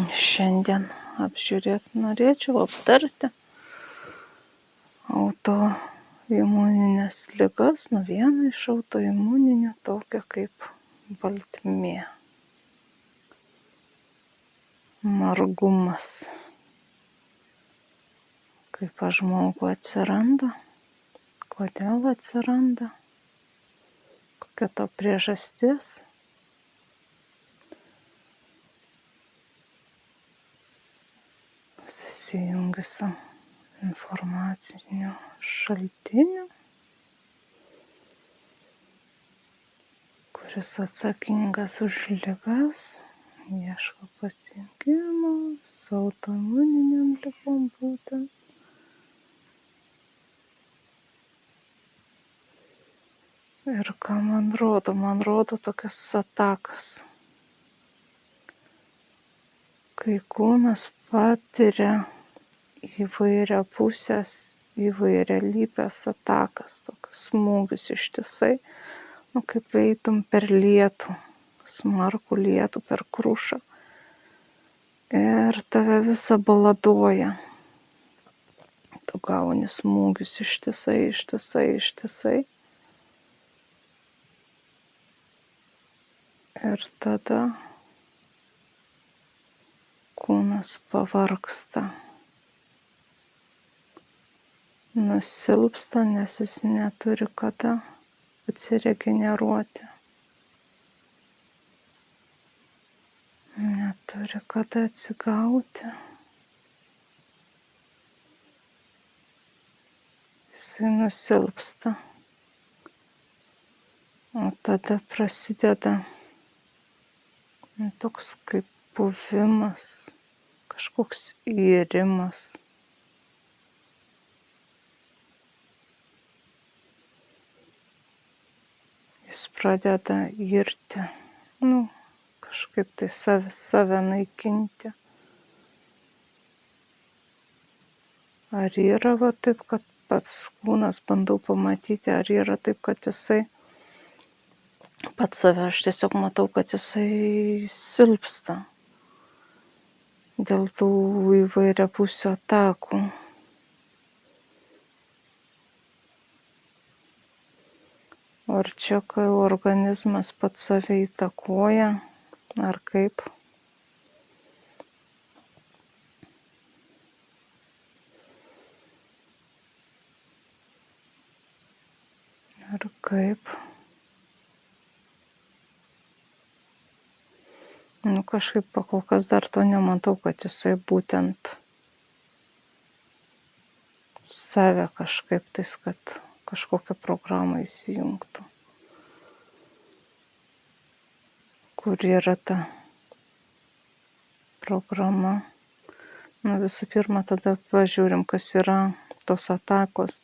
Šiandien norėčiau aptarti autoimuninės ligas, vieną iš autoimuninių, tokią kaip baltmė, margumas. Kaip pas žmogų atsiranda, kodėl atsiranda, kokia to priežastis. Susijungiu su informaciniu šaltiniu, kuris atsakingas už ligas, ieško pasirinkimo su autoimuninėm ligom būtent. Ir ką man rodo tokias atakas, kai kūnas patiria įvairialypes atakas, tokius smūgius ištisai, kaip eitum per lietų, smarkų lietų, per krušą. Ir tave visą baladoja. Tu gauni smūgius ištisai. Ir tada kūnas pavargsta, nusilpsta, nes jis neturi kada atsiregeneruoti. Neturi kada atsigauti. Jisai nusilpsta. O tada prasideda toks kaip buvimas, kažkoks įirimas. Jis pradeda irti, kažkaip tai save naikinti. Ar yra taip, kad pats kūnas, bandau pamatyti, ar yra taip, kad jisai pats save, aš tiesiog matau, kad jisai silpsta dėl tų įvairiapusių atakų. Ar čia, kai organizmas pats save įtakoja, ar kaip? Ar kaip? Kažkaip pakol kas dar to nematau, kad jisai būtent save kažkaip tais, kad kažkokią programą įsijungtų. Kur yra ta programa? Visų pirma, tada pažiūrim, kas yra tos atakos.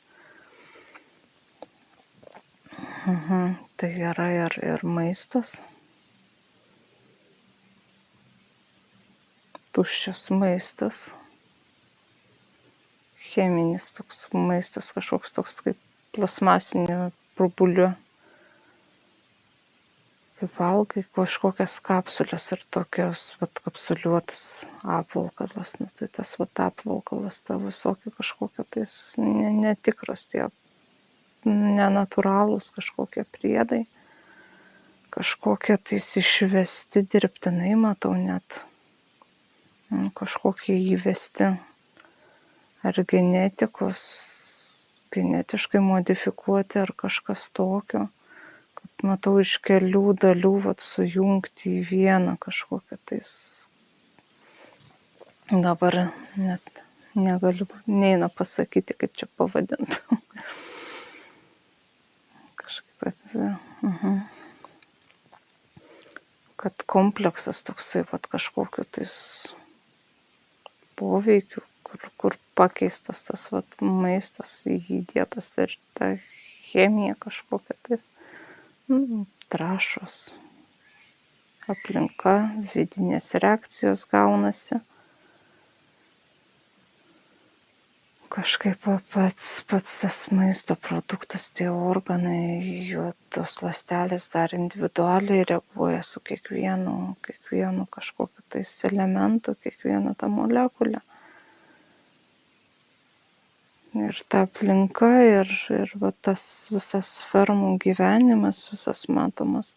Tai yra ir maistas. Tuščias maistas, cheminis toks maistas, kažkoks toks kaip plasmasinė burbulių, kaip valgai kažkokias kapsulės ir tokios kapsuliuotas apvalkalas. Tai tas apvalkalas tavo visokie kažkokie tais netikras, tie nenatūralūs kažkokie priedai, kažkokie tais išvesti dirbtinai, matau net. Kažkokie įvesti ar genetiškai modifikuoti ar kažkas tokio, kad matau iš kelių dalių sujungti į vieną kažkokią tais. Dabar net negaliu, neina pasakyti, kaip čia pavadinti. Kažkaip, kad kompleksas toksai kažkokiu tais poveikių, kur pakeistas tas maistas, įdėtas ir ta chemija kažkokia tais, trąšos, aplinka, vidinės reakcijos gaunasi. Kažkaip pats tas maisto produktas, tie organai, tos ląstelės dar individualiai reaguoja su kiekvienu kažkokiu tais elementų, kiekvieną tą molekulę. Ir ta aplinka, ir va tas visas fermų gyvenimas, visas matomas.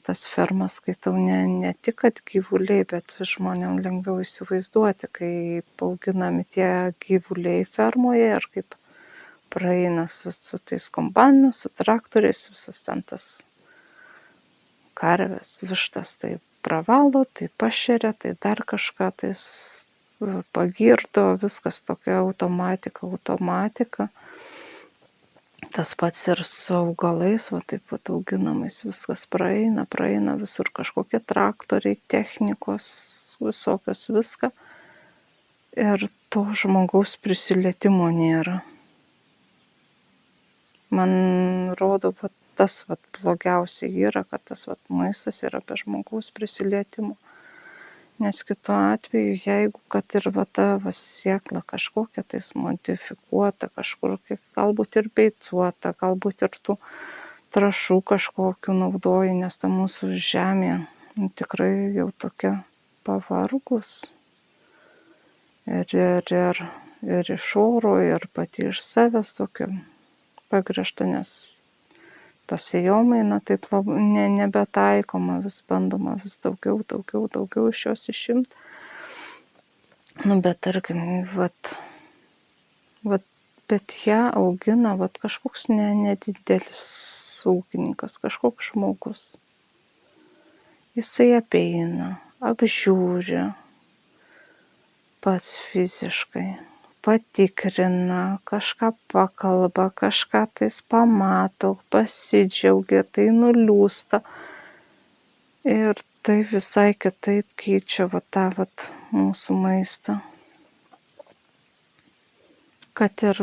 Tas fermas skaitau ne tik, kad gyvuliai, bet žmonėm lengviau įsivaizduoti, kaip auginami tie gyvuliai fermoje ir kaip praeina su tais kombainais, su traktoriais, visas ten tas karves, vištas, tai pravalo, tai pašeria, tai dar kažką tais pagirdo, viskas tokia automatika. Tas pats ir su augalais, va taip pat auginamais, viskas praeina visur kažkokie traktoriai, technikos, visokios viską. Ir to žmogaus prisilietimo nėra. Man rodo, va, tas va, blogiausiai yra, kad tas va, maistas yra be žmogaus prisilietimo. Nes kitu atveju, jeigu kad ir va, ta va, sėkla kažkokia tais modifikuota, kažkokia, galbūt ir beicuota, galbūt ir tų trąšų kažkokių naudoji, nes ta mūsų žemė tikrai jau tokia pavargus. Ir iš oro, ir pati iš savęs tokia pagrįžta, nes ta sėjomaina taip nebetaikoma, vis bandoma vis daugiau iš jos išimti. Bet tarkim, bet ją augina kažkoks nedidelis ūkininkas, kažkoks žmogus. Jisai apeina, apžiūri pats fiziškai, patikrina, kažką pakalba, kažką tais pamato, pasidžiaugia, tai nuliūsta. Ir tai visai kitaip keičia tą mūsų maistą. Kad ir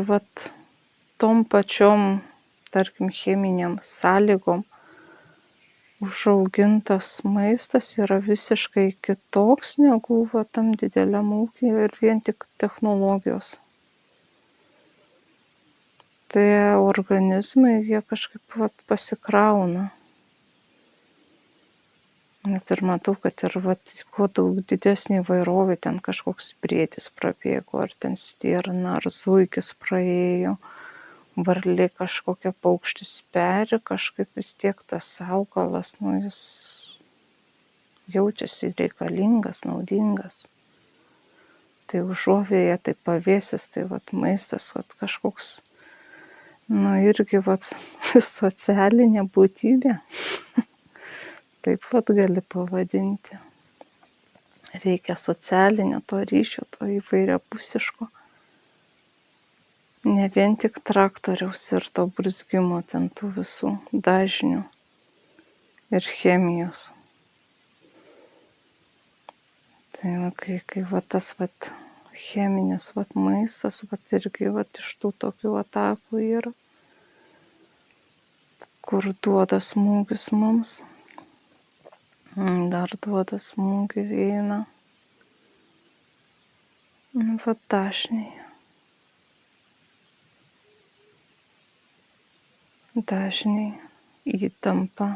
tom pačiom, tarkim, cheminiam sąlygom užaugintas maistas yra visiškai kitoks negu tam dideliam ūkyje ir vien tik technologijos. Tai organizmai, jie kažkaip pasikrauna. Net ir matau, kad ir kuo daug didesnė įvairovė, ten kažkoks briedis prabėgo, ar ten stirna, ar zuikis praėjo, varlė kažkokia paukštis peri, kažkaip vis tiek tas augalas, jis jaučiasi reikalingas, naudingas. Tai užuovėja, tai pavėsis, tai maistas, kažkoks, irgi socialinė būtybė. Taip gali pavadinti. Reikia socialinio to ryšio, to įvairiapusiško. Ne vien tik traktoriaus ir to brūzgimo, ten tų visų dažnių ir chemijos. Tai kai tas cheminis maistas, irgi iš tų tokių atakų yra, kur duoda smūgius mums. Dar duoda smūgį, eina. Dažniai įtampa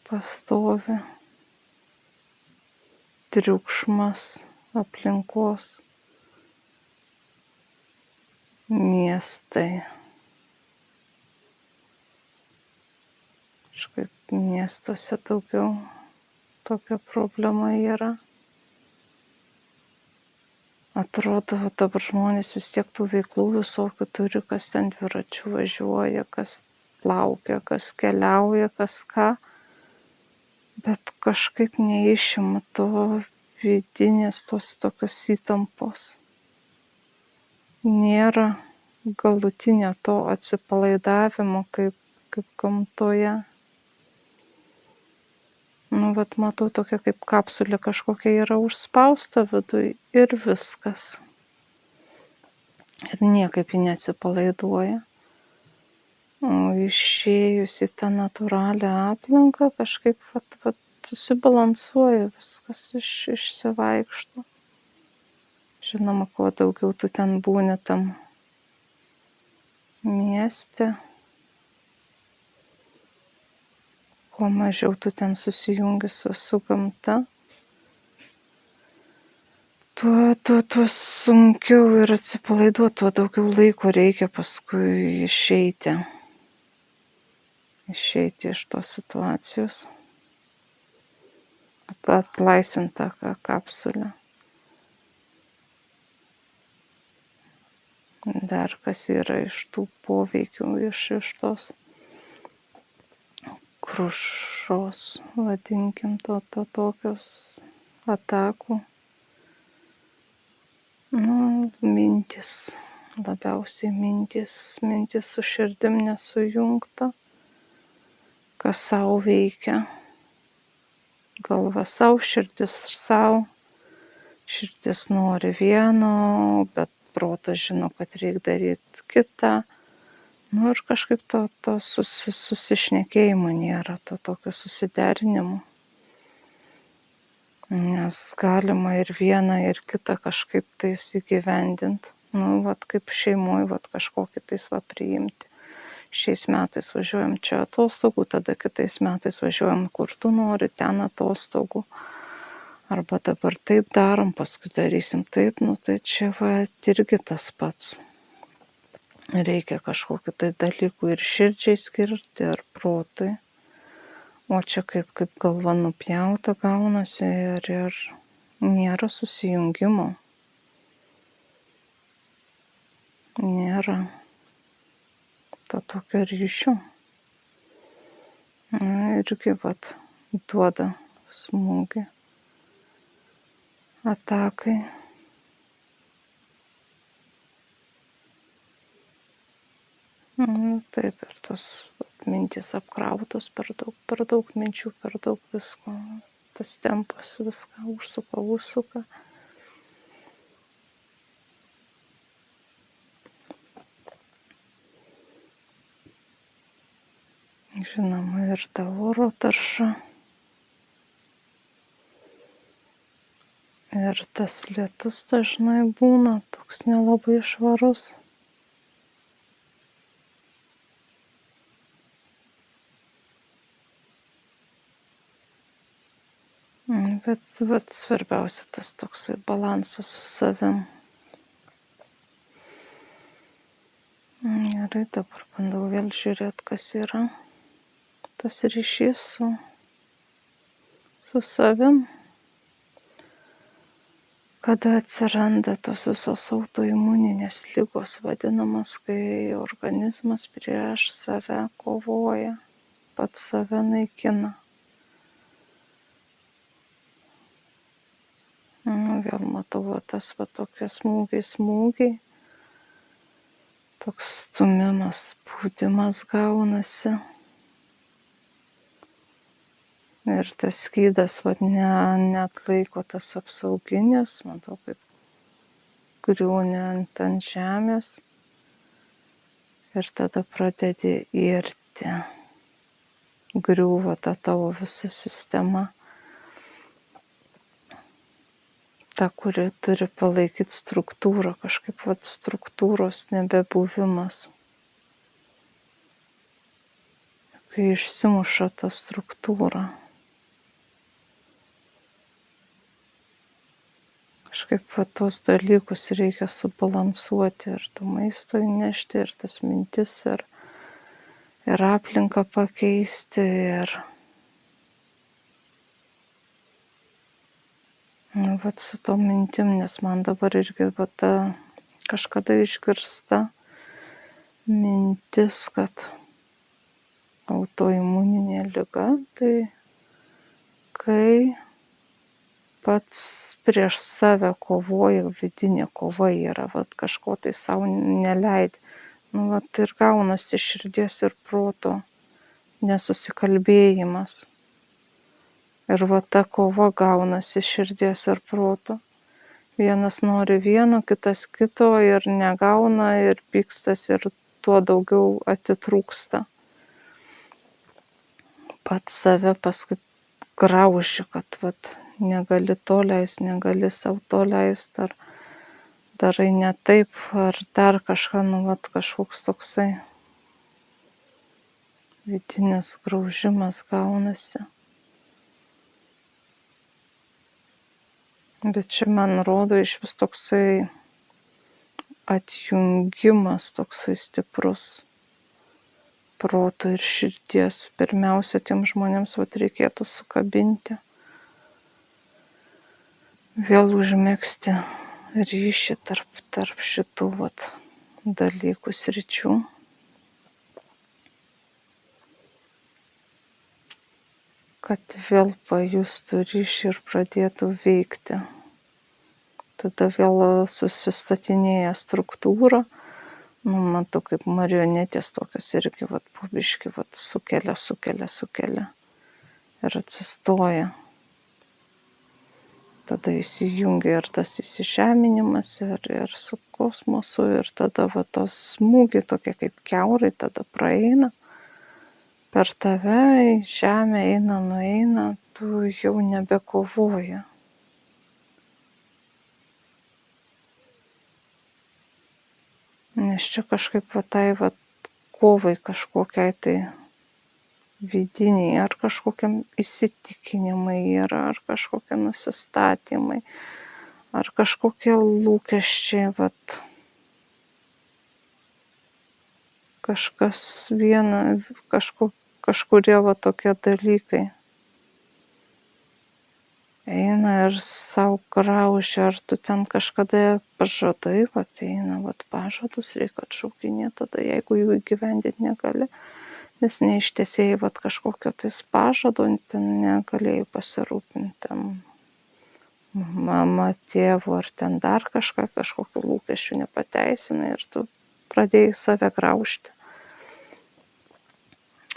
pastovi, triukšmas aplinkos, miestai. Kažkaip miestuose daugiau tokia problema yra. Atrodo, dabar žmonės vis tiek tų veiklų visokių turi, kas ten dviračiu važiuoja, kas plaukia, kas keliauja, kas ką. Bet kažkaip neišima to vidinės tos tokios įtampos. Nėra galutinio to atsipalaidavimo kaip gamtoje. Matau tokia kaip kapsulė kažkokia yra užspausta viduj ir viskas. Ir niekaip ji neatsipalaiduoja. O išėjus į tą natūralią aplinką kažkaip susibalansuoja viskas, išsivaikšto. Žinoma, kuo daugiau tu ten būni tam mieste, kuo mažiau tu ten susijungi su gamta, tuo sunkiau ir atsipalaiduoti, tuo daugiau laiko reikia paskui išeiti iš tos situacijos, atlaisvinti tą kapsulę. Dar kas yra iš tų poveikių, iš tos krušos, vadinkim, tokios atakų. Mintis, labiausiai mintis su širdim nesujungta, kas savo veikia. Galva savo, širdis savo, širdis nori vieno, bet protas žino, kad reikia daryti kitą. Ir kažkaip to susišnekėjimo nėra, to tokio susiderinimo. Nes galima ir vieną, ir kitą kažkaip tais įgyvendinti. Kaip šeimoje, kažkokį tais priimti. Šiais metais važiuojam čia atostogų, tada kitais metais važiuojam kur tu nori, ten atostogų. Arba dabar taip darom, paskui darysim taip, tai čia irgi tas pats. Reikia kažkokiu tai dalykų ir širdžiai skirti, ir protui. O čia kaip galva nupjauta gaunasi ir nėra susijungimo. Nėra to tokio ryšio. Irgi duoda smūgį atakai. Taip, ir tos mintys apkrautos, per daug minčių, per daug visko. Tas tempas viską užsuka. Žinoma, ir ta oro tarša. Ir tas lietus dažnai būna toks nelabai švarus. Bet svarbiausia tas toksai balansas su savim. Gerai, dabar bandau vėl žiūrėti, kas yra tas ryšys su savim. Kada atsiranda tos visos autoimuninės ligos vadinamos, kai organizmas prieš save kovoja, pats save naikina. Vėl matau tas tokie smūgiai, toks stumimas, spaudimas gaunasi. Ir tas skydas neatlaiko tas apsauginis, matau, kaip griūni ant žemės ir tada pradedi irti. Griūva ta tavo visa sistema, ta, kuri turi palaikyti struktūrą, kažkaip struktūros nebebuvimas. Kai išsimuša ta struktūra. Kažkaip tos dalykus reikia subalansuoti ir to maisto įnešti, ir tas mintis, ir aplinką pakeisti, ir su to mintim, nes man dabar irgi ta kažkada išgirsta mintis, kad autoimuninė liga, tai kai pats prieš save kovoja, vidinė kova yra, kažko tai savo neleidi. Ir gaunasi širdies ir proto nesusikalbėjimas. Ir ta kova gaunasi širdies ir proto. Vienas nori vieno, kitas kito ir negauna, ir pykstas, ir tuo daugiau atitrūksta. Pats save paskui grauži, kad negali to leisti, negali savo to leisti, ar darai ne taip, ar dar kažką, kažkoks toksai vidinis graužimas gaunasi. Bet čia man rodo iš vis toksai atjungimas toksai stiprus proto ir širdies. Pirmiausia, tiem žmonėms reikėtų sukabinti, vėl užmegzti ryšį tarp šitų dalykų sričių. Kad vėl pajustų ryšį ir pradėtų veikti. Tada vėl susistatinėja struktūra. Matau, kaip marionetės tokios irgi po biškį sukelia ir atsistoja. Tada įsijungia ir tas įsižeminimas ir su kosmosu ir tada tos smūgiai tokie kaip kiaurai tada praeina. Per tave į žemę nueina, tu jau nebekovoji. Nes čia kažkaip kovai kažkokiai tai vidiniai, ar kažkokiam įsitikinimai yra, ar kažkokie nusistatymai, ar kažkokie lūkesčiai, kažkas kažkurie tokie dalykai. Eina ir savo graužia, ar tu ten kažkada pažadai, eina, pažadus reikia atšaukinėti, tada jeigu jų įgyvendinti negali, nes neištesėjai kažkokio tais pažado, ten negalėjai pasirūpinti ten mama, tėvu ar ten dar kažkokiu lūkesčiu nepateisinai ir tu pradėjai save graužti.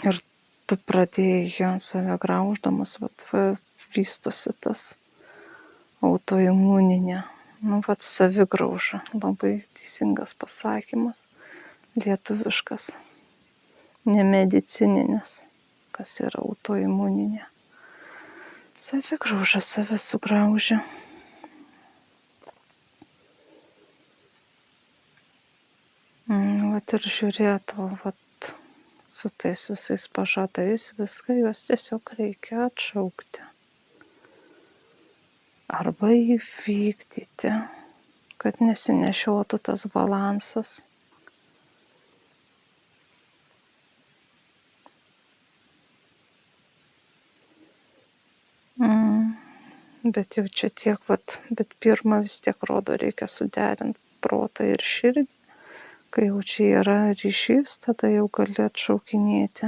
Ir tu pradėjai save grauždamas, vystosi tas autoimuninė, savigrauža, labai teisingas pasakymas, lietuviškas, nemedicininis, kas yra autoimuninė. Savigrauža save sugraužia. Ir žiūrėtų, su tais visais pažadais, viską juos tiesiog reikia atšaukti. Arba įvykdyti, kad nesinešiotų tas balansas. Bet jau čia tiek, bet pirmą vis tiek rodo, reikia suderinti protą ir širdį. Kai jau čia yra ryšys, tada jau gali atšaukinėti.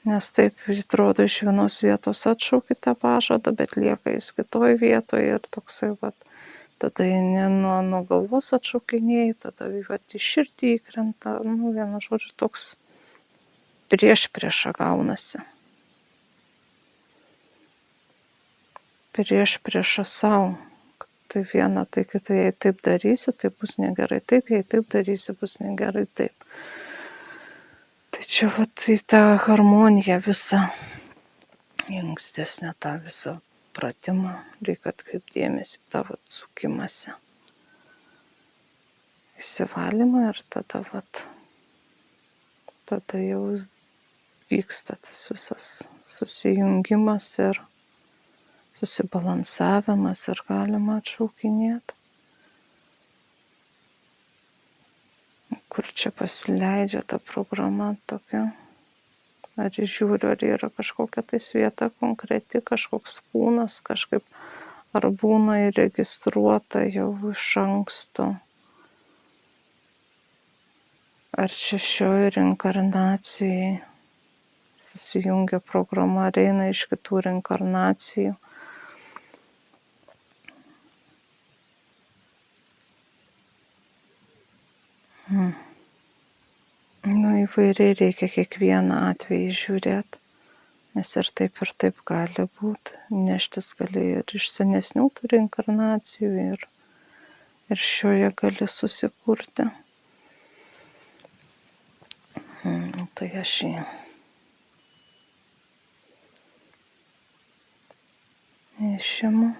Nes taip atrodo, iš vienos vietos atšauki tą pažadą, bet lieka jis kitoj vietoje ir toksai, tada ne nuo galvos atšaukinėjai, tada į širdį įkrenta, vienu žodžiu, toks priešprieša gaunasi. Priešprieša savo. Tai viena, tai kita, jei taip darysiu, tai bus negerai taip, jei taip darysiu, bus negerai taip. Tai čia į tą harmoniją visą, į ankstesnę tą visą pratimą, reikia atkreipti dėmesį tą sukimąsi, įsivalymą ir tada jau vyksta tas visas susijungimas ir susibalansavimas ir galima atšaukinėti. Kur čia pasileidžia ta programa tokia. Ar žiūriu, ar yra kažkokia tais vieta konkreti, kažkoks kūnas, kažkaip, ar būna įregistruota jau iš anksto. Ar čia šioje reinkarnacijai susijungia programa, ar eina iš kitų reinkarnacijų. Įvairiai reikia kiekvieną atvejį žiūrėti, nes ir taip gali būti. Neštis gali ir iš senesnių tų reinkarnacijų ir šioje gali susikurti. Tai aš išimu.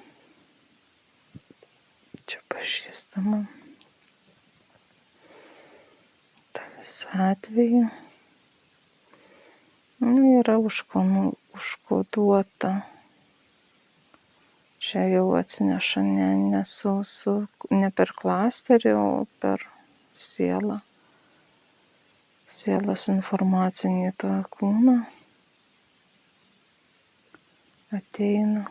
Čia pažįstama. Visą atvejį. Yra užkoduota. Čia jau atsineša ne per klasterį, o per sielą. Sielos informacinį tą kūną ateina.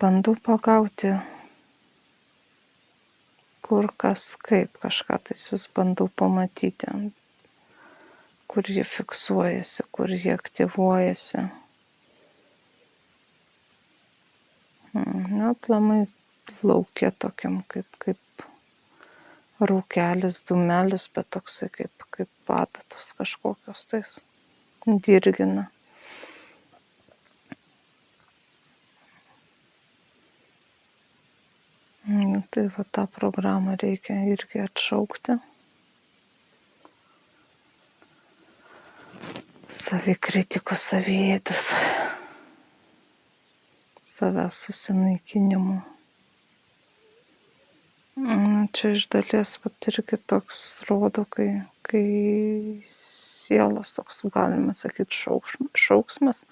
Bandau pagauti, kur kas kaip, kažką tais vis bandau pamatyti, kur jie fiksuojasi, kur jie aktyvuojasi. Aplamai lauke tokiam kaip rūkelis, dūmelis, bet toksai kaip padatos kažkokios tais dirgina. Tai va tą programą reikia irgi atšaukti. Savikritikos, saviėdus, savęs susinaikinimu. Čia iš dalies irgi toks rodo, kai sielos toks, galima sakyti, šauksmas,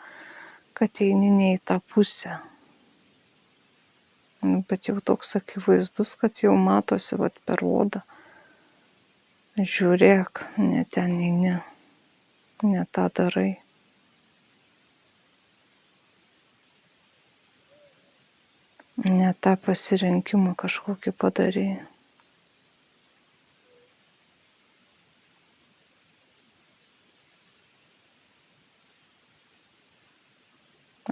kad eini ne į tą pusę. Bet jau toks akivaizdus, kad jau matosi per odą. Žiūrėk, ne ten eini, ne tą darai. Ne tą pasirinkimą kažkokį padarai.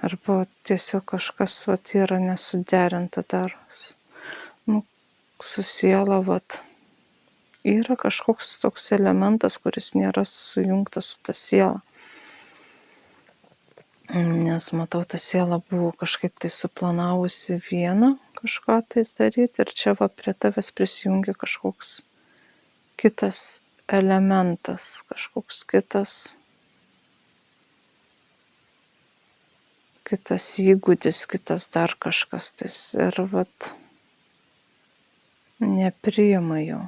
Arba tiesiog kažkas yra nesuderinta dar su siela. Yra kažkoks toks elementas, kuris nėra sujungtas su ta siela. Nes matau, ta siela buvo kažkaip tai suplanavusi vieną kažką tais daryti ir čia prie tavęs prisijungia kažkoks kitas elementas, kažkoks kitas įgūdis, kitas dar kažkas tais ir nepriima jo.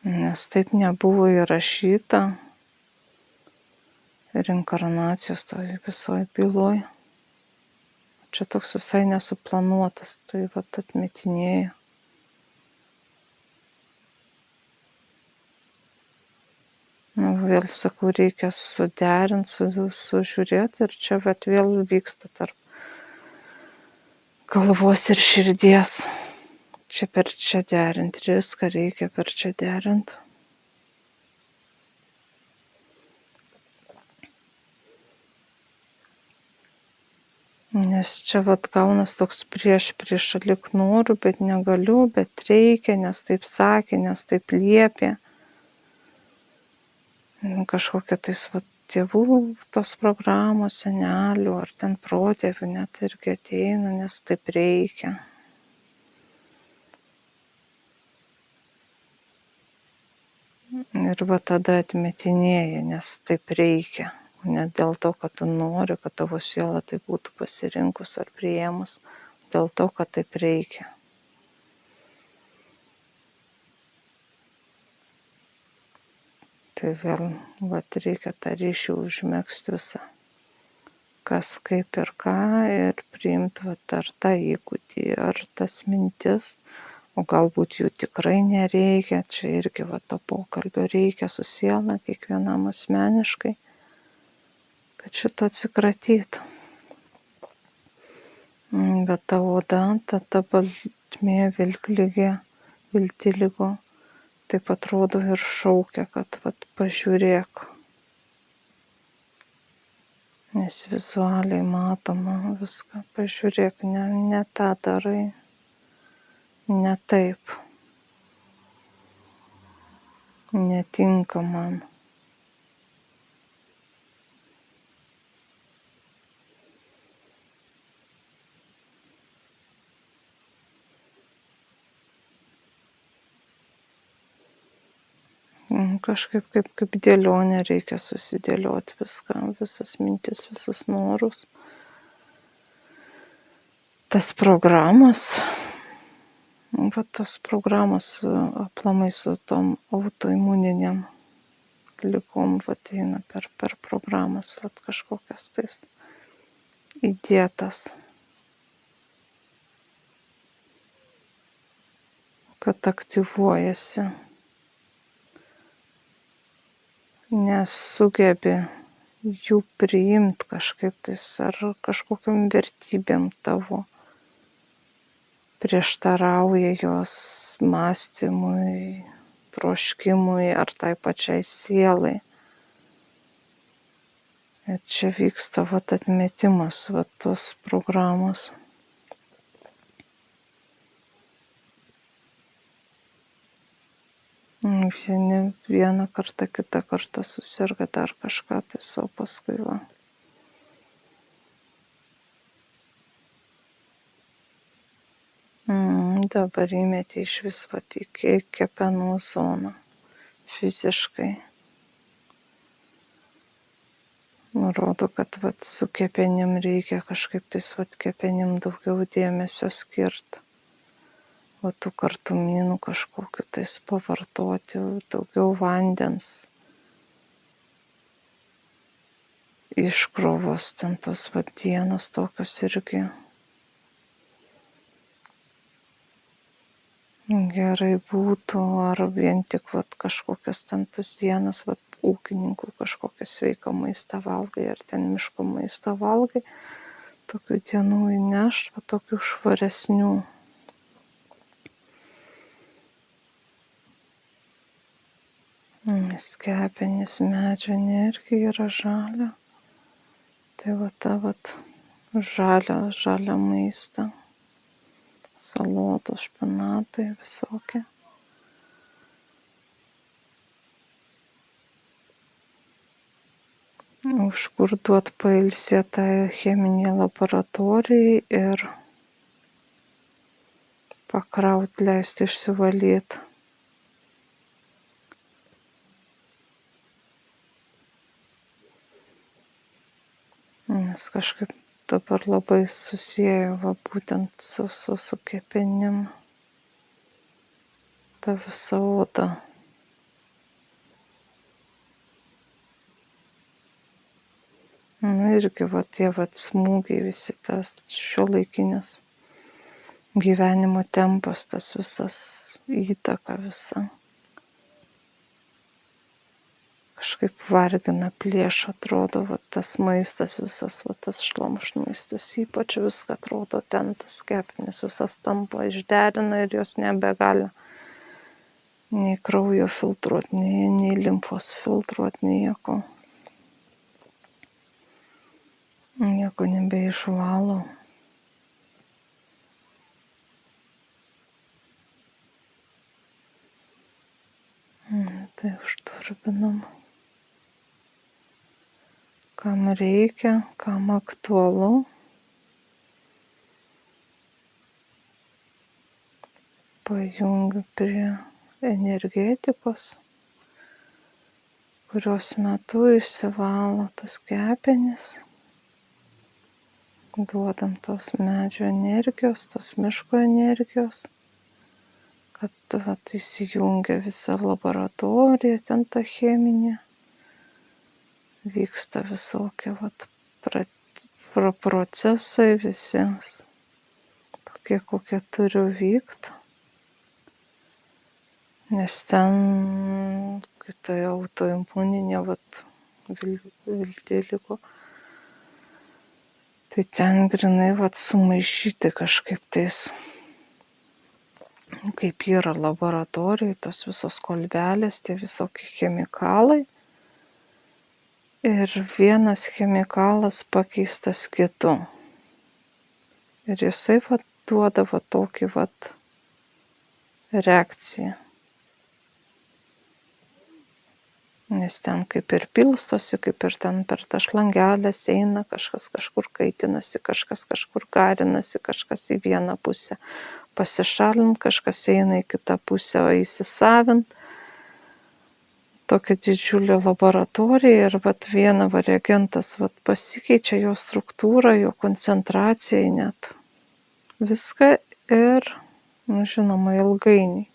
Nes taip nebuvo įrašyta reinkarnacijos toj visoje byloje. Čia toks visai nesuplanuotas, tai atmetinėja. Vėl sakau, reikia suderinti, sužiūrėti ir čia vėl vyksta tarp galvos ir širdies. Čia per čia derinti, viską reikia per čia derinti. Nes čia gaunas toks prieš lyg noriu, bet negaliu, bet reikia, nes taip sakė, nes taip liepė. Kažkokia tais tėvų tos programos, senelių ar ten protėvių net irgi ateina, nes taip reikia. Ir tada atmetinėja, nes taip reikia. Ne dėl to, kad tu nori, kad tavo siela tai būtų pasirinkus ar priėmus, dėl to, kad taip reikia. Tai vėl reikia tą ryšį užmegzti visą, kas kaip ir ką, ir priimti ar tą įgūdį, ar tas mintis, o galbūt jų tikrai nereikia. Čia irgi to pokalbio reikia su siela, kiekvienam asmeniškai, kad šito atsikratytų. Bet ta oda, ta baltmė, viltilygo, taip atrodo ir šaukia, kad pažiūrėk. Nes vizualiai matoma viską, pažiūrėk, ne tą darai, ne taip, netinka man. Kažkaip kaip dėlionė reikia susidėlioti viską, visas mintis, visus norus. tas programos, tos programos aplamai su tom autoimuninėm ligom eina per programas kažkokias tais įdėtas, kad aktyvuojasi, nesugebi jų priimti kažkaip tais ar kažkokiom vertybėm tavo, prieštarauja jos mąstymui, troškimui ar tai pačiai sielai. Ir čia vyksta atmetimas tos programos. Vieni vieną kartą, kitą kartą susirga dar kažką, tai o paskui dabar įmetė išvis į kepenų zoną fiziškai. Nurodo, kad su kepenim reikia kažkaip tais kepenim daugiau dėmesio skirti. Tų kartumynų kažkokiu tais pavartoti, daugiau vandens, iškrovos ten tos dienos tokios irgi gerai būtų, ar vien tik kažkokias ten tas dienas ūkininkų kažkokią sveiką maistą valgai, ar ten miško maistą valgai, tokių dienų įnešt, tokių švaresnių. Kepenys medžio energija yra žalia, tai žalia maistą, salotos, špinatai visokie. Užkurduot pailsėtą cheminį laboratorijai ir pakraut, leisti išsivalyti. Nes kažkaip dabar labai susiejo būtent su kepenim ta visa oda. Irgi tie smūgiai, visi tas šiuolaikinis gyvenimo tempas, tas visas įtaka visa. Kažkaip vargina, plėša, atrodo, tas maistas visas, tas šlamštmaistas, ypač viską atrodo, ten tas kepenis visas tampa, išderina ir jos nebegali nei kraujo filtruoti, nei limfos filtruoti, nieko. Nieko nebeišvalo. Tai užturbinam. Kam reikia, kam aktualu. Pajungiu prie energetikos, kurios metu išsivalo tas kepenis. Duodam tos medžio energijos, tos miško energijos, kad įsijungia visa laboratorija, ten ta cheminė. Vyksta visokie procesai visi, tokie, kokie turi vykti. Nes ten, kai tai autoimuninė viltiliko, tai ten grinai sumaišyti kažkaip tais, kaip yra laboratorijai, tos visos kolbelės, tie visokie chemikalai. Ir vienas chemikalas pakeistas kitu. Ir jisai duoda tokį reakciją. Nes ten kaip ir pilstosi, kaip ir ten per tą šlangelės eina, kažkas kažkur kaitinasi, kažkas kažkur garinasi, kažkas į vieną pusę pasišalint, kažkas eina į kitą pusę, o įsisavint. Tokia didžiulė laboratorija ir vieną reagentas pasikeičia jo struktūra, jo koncentracija net. viską ir, žinoma, ilgainiui.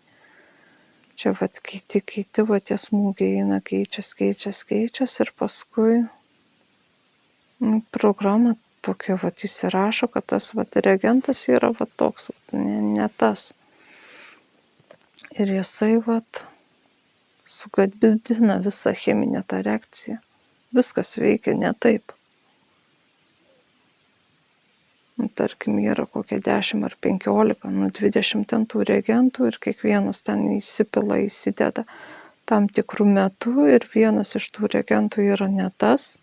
Čia kiti, tie smūgiai eina, keičias ir paskui programa tokia įsirašo, kad tas reagentas yra toks, ne tas. Ir jisai sugadina visą cheminę tą reakciją. Viskas veikia ne taip. Tarkim, yra kokie 10 ar 15, 20 ten tų reagentų ir kiekvienas ten įsideda tam tikrų metų ir vienas iš tų reagentų yra ne tas.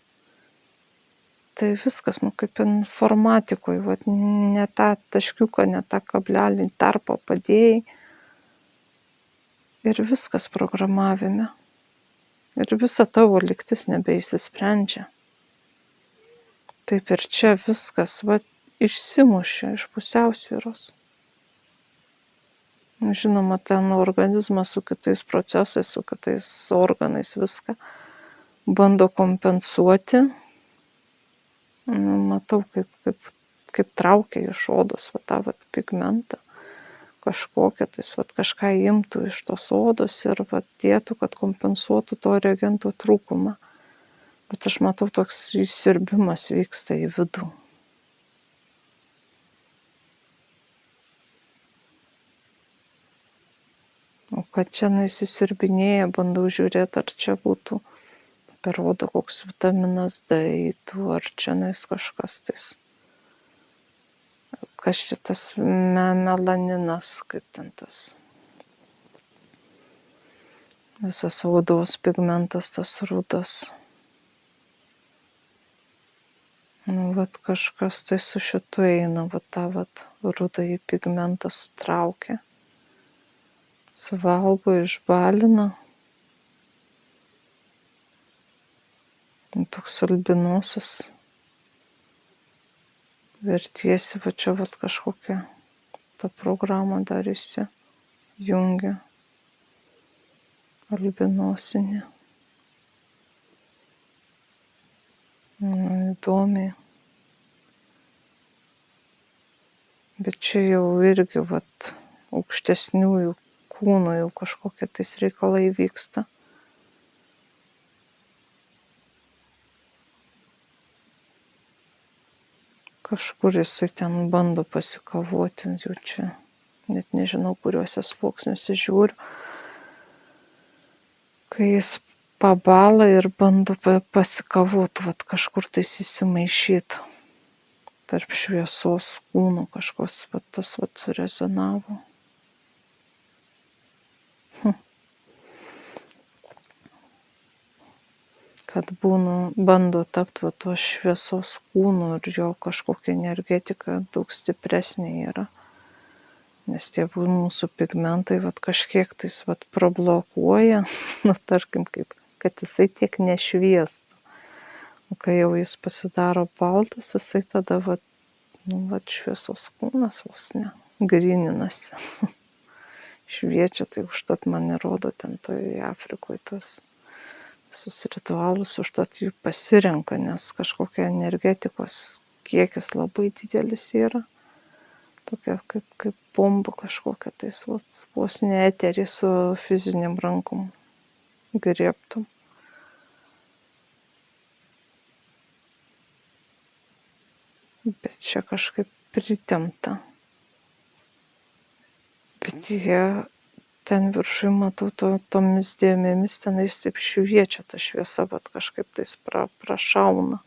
Tai viskas, kaip informatikoje, ne tą taškiuką, ne tą kablelį tarpą padėjai ir viskas programavime. Ir visa tavo lygtis nebeišsisprendžia. Taip ir čia viskas išsimušia iš pusiausvyros. Žinoma, ten organizmas su kitais procesais, su kitais organais viską bando kompensuoti. Matau, kaip traukia iš odos tą pigmentą. Kažkokią, kažką imtų iš tos odos ir dėtų, kad kompensuotų to reagento trūkumą. Bet aš matau, toks įsiurbimas vyksta į vidų. O kad čia įsisiurbinėja, bandau žiūrėti, ar čia būtų per odą koks vitaminas D eitų, ar čia kažkas tais. Kas čia tas melaninas, kaip ten tas. Visas odos pigmentas, tas rudas. Kažkas tai su šitu eina, tą rudąjį pigmentą sutraukia. Suvalgo, išbalina. Toks albinosis. Vertiesi, čia kažkokia ta programa dar įsijungia. Albinosinė. Įdomiai. Bet čia jau irgi aukštesniųjų kūnų jau kažkokie tais reikalai vyksta. Kažkur jisai ten bando pasikavoti, jau čia net nežinau, kuriuose sluoksniuose žiūriu. Kai jis pabala ir bando pasikavoti, kažkur tais įsimaišyti. Tarp šviesos kūno kažkas tas surezonavo. Kad bando tapti tos šviesos kūnu ir jo kažkokia energetika daug stipresnė yra. Nes tie mūsų pigmentai kažkiek tais prablokuoja, tarkim, kad jisai tiek nešviestų. O kai jau jis pasidaro baltas, jisai tada šviesos kūnas vos ne gryninasi. Šviečia, tai užtat man įrodo ten toje Afrikoje tas visus ritualus, užtat jų pasirenka, nes kažkokia energetikos kiekis labai didelis yra. Tokia kaip bomba kažkokia, tais vos ne eterį su fiziniam rankom griebtum. Bet čia kažkaip pritempta. Bet jie ten viršui, matau, tomis dėmėmis tenais taip šviečia ta šviesa, bet kažkaip tais prašauna.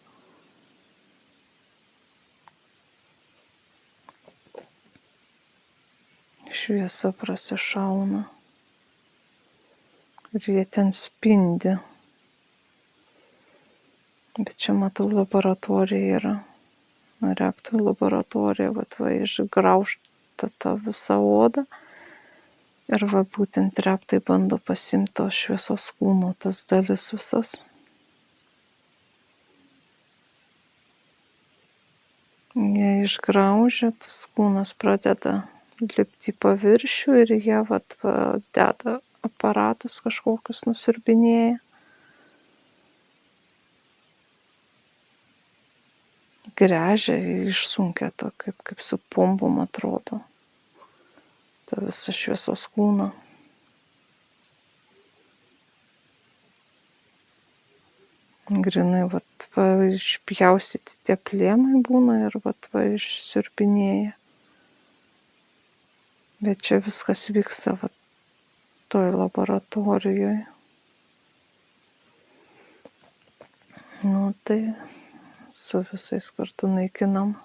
Šviesa prasišauna. Ir jie ten spindi. Bet čia matau, laboratorija yra. Reaktorių laboratorija, išgraužta ta visa oda. Ir būtent reptai bando pasimti tos šviesos kūno, tas dalis visas. Jie išgraužia, tas kūnas pradeda lipti į paviršių ir jie deda aparatus kažkokius nusiurbinėja. gręžia, išsunkia to, kaip su pombom atrodo. Ta visa šviesos kūną. Grinai, vat, va, išpjaustyti tie plėmai būna ir vat, va, išsiurbinėja. Bet čia viskas vyksta vat, toj laboratorijoje. Nu, tai su visais kartu naikinam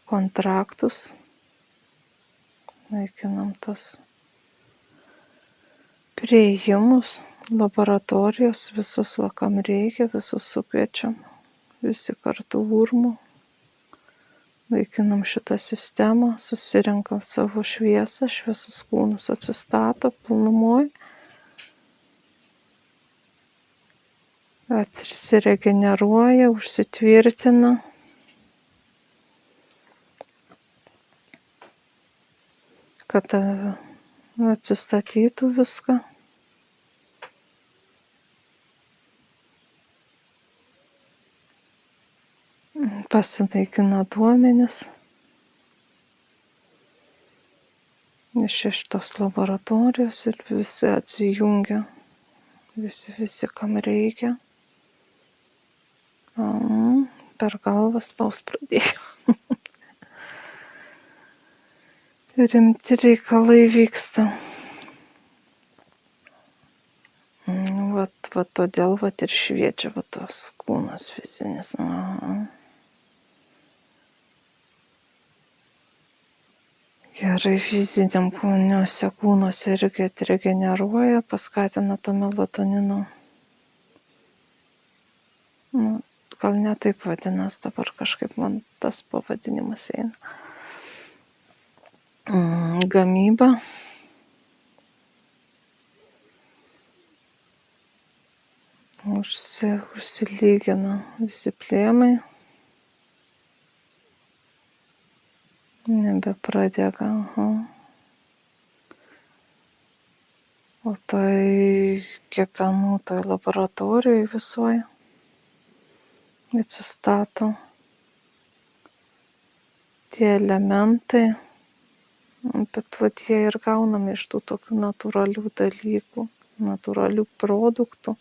kontraktus, naikinam tas priėjimus, laboratorijos, visus va, kam reikia, visus sukviečiam, visi kartu urmu, naikinam šitą sistemą, susirenkam savo šviesą, šviesus kūnus atsistato pilnumoj, atsiregeneruoja, užsitvirtina. Kad atsistatytų viską. Pasinaikina duomenis iš šitos laboratorijos ir visi atsijungia, visi kam reikia. Per galvą spaus pradėjo. Rimti reikalai vyksta. Vat todėl vat ir šviečia vat tas kūnas fizinis. Gerai, fiziniam kūnuose irgi atregeneruoja, paskatina to melatonino. Gal ne taip vadinas, dabar kažkaip man tas pavadinimas eina. Gamyba. Užsilygina visi plėmai. Nebepradega. O toj kepenų, toj laboratorijoj visoj atsistato tie elementai, bet vat jie ir gaunami iš tų tokių natūralių dalykų, natūralių produktų,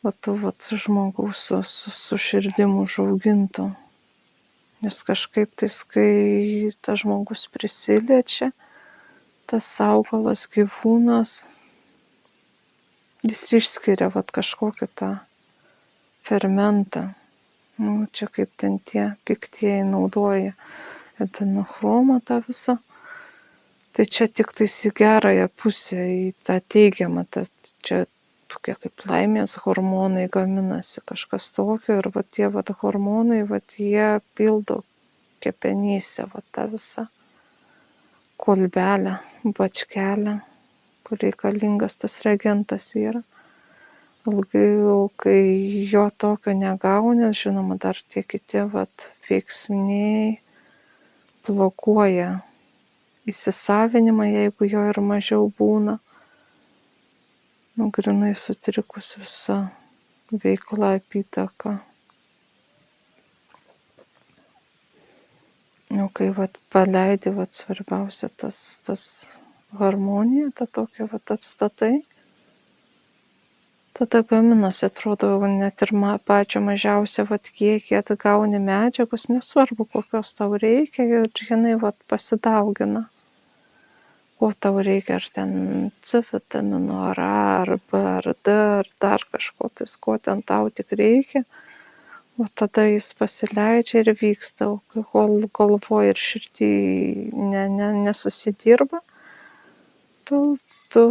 vat žmogaus su širdim užauginto. Nes kažkaip tais, kai tas žmogus prisiliečia, tas augalas, gyvūnas, jis išskiria vat kažkokį tą fermentą. Čia kaip ten tie piktieji naudoja adenochromą tą visą. Tai čia tik tais į gerąją pusę, į tą teigiamą, čia tokie kaip laimės hormonai gaminasi, kažkas tokio ir vat tie vat hormonai, vat jie pildo kepenyse vat tą visą kolbelę, bačkelę, kur reikalingas tas reagentas yra. Ilgai, kai jo tokio negauni, žinoma, dar tie kiti vat veiksniai blokuoja įsisavinimą, jeigu jo ir mažiau būna. Grinai sutrikus visa veikla, apytaka. Kai vat paleidi, vat svarbiausia tas harmonija, ta tokia vat atstatai, tada gaminasi, atrodo, net ir pačią mažiausią vat kiekį atgauni medžiagos, nesvarbu kokios tau reikia ir jinai vat pasidaugina. Ko tau reikia, ar ten C vitamino, ar A, ar B, ar D, ar dar kažko, tais ko ten tau tik reikia. O tada jis pasileidžia ir vyksta, kol galvoj ir širdį nesusidirba, tu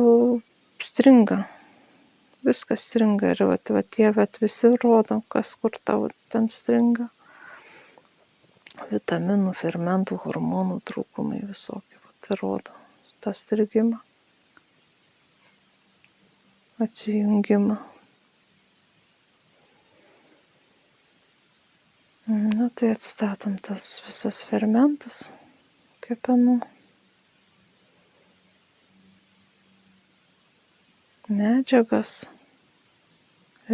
stringa. Viskas stringa ir vat jie visi rodo, kas kur tau ten stringa. Vitaminų, fermentų, hormonų trūkumai visokie vat rodo tą strigimą, atsijungimą. Tai atstatom tas visas fermentus kepenų, medžiagas,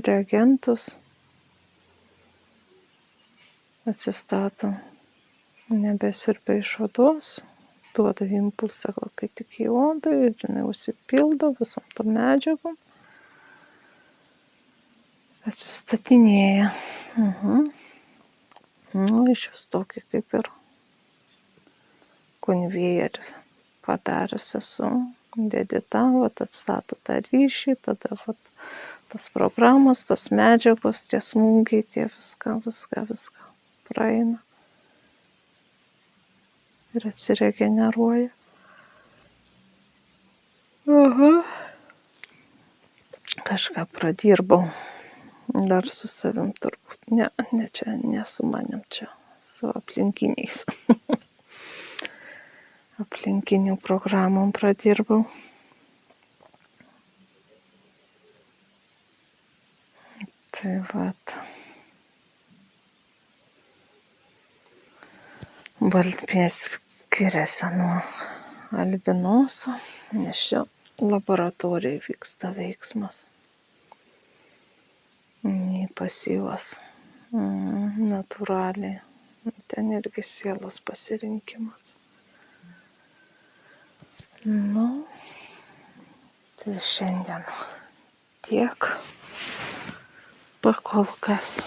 reagentus. atsistato, nebesiurbia iš odos, duoda impulsą, kai tik į odą ir jinai užsipildo visom tom medžiagom, atsistatinėja. Nu, iš vis tokį kaip ir konvejerį padarius esu. Dedi tą, atstato tą ryšį, tada tas programos, tos medžiagos, tie smūgiai, tie viską praeina ir atsiregeneruoja. Kažką pradirbau dar su savim turbūt. Ne čia, ne su manim, čia su aplinkiniais. Aplinkinių programom pradirbau. Tai vat. Baltmės skiriasi nuo albinoso, nes čia laboratorijai vyksta veiksmas. Nei pas juos natūraliai. Ten irgi sielos pasirinkimas. Nu, tai šiandien tiek pakol kas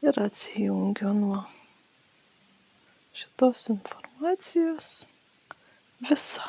ir atsijungiu nuo šitos informacijos visą.